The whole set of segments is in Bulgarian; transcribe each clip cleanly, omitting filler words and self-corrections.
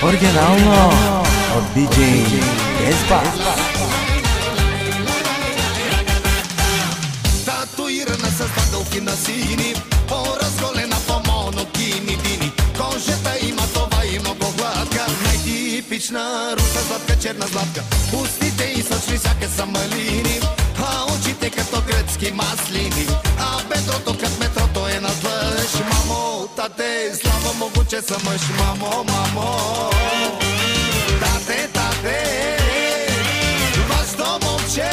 Оригинално от DJ Espa. Tatuirana с дълки на сини, по-разголена по монокини дини. Кожата има това и много гладка, най-типична руса сладка, черна златка. Устите и сочни сяка са малини, а очите като гръцки маслини. А бедрото като метрото е надлъж. Мамо, тате, слава Богу, че съм мъж. Мамо, мамо, тате, тате, вашето момче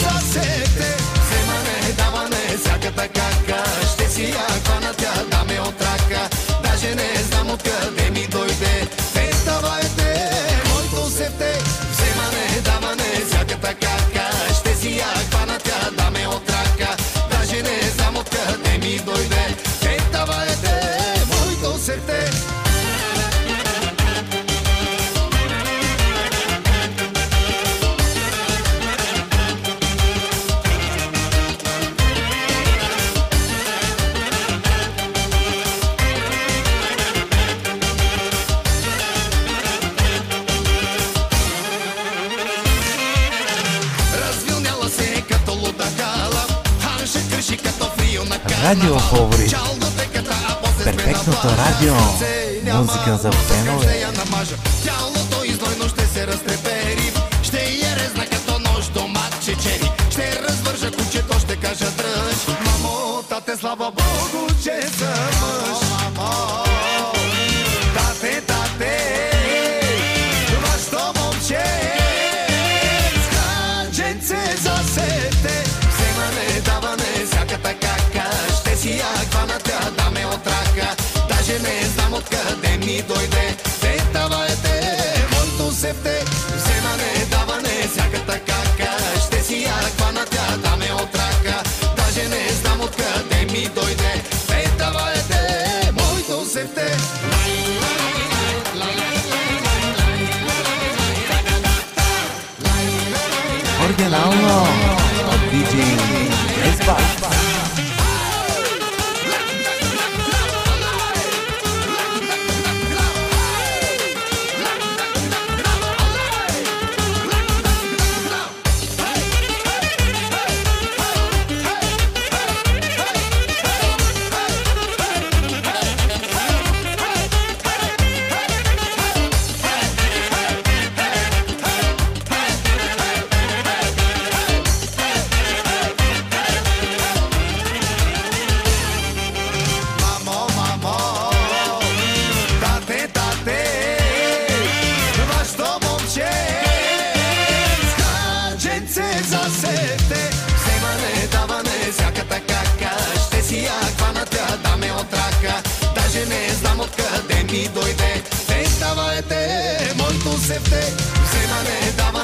за сете, вземане, даване, всяката кака. Ще си я хвана тя, да ме отрака. Даже не знам откъде ми дойде. Те ставайте, моето сете, вземане, даване, всяката кака. Ще си я хвана тя, да ме отрака. Даже не знам откъде ми дойде. Те ставайте, моето сете. Радио фаворит. Перфектното радио. Музика за фенове. Тялото изнойно ще се разтрепери. Ще я резна като нож домат чечери. Ще развържа кучето, ще кажа дръж. Мамо, тате, слава Богу, че съм мъж. Тате, тате, вашето момче скаченце за сете. Вземане, даване, всяката кака. Ще си я хвана тя, да ме отрака. Даже не знам откъде ми дойде. Те давайте, моето септе. Вземане, даване, всяката кака. Ще си я хвана тя, да ме отрака. Даже не знам откъде ми дойде. Те давайте, моето септе. Оригинално от DJ Espa. Вземане, даване, всяката кака. Ще си я хвана тя, да ме отрака. Даже не знам откъде ми дойде. Те давайте, моето септе. Вземане, даване.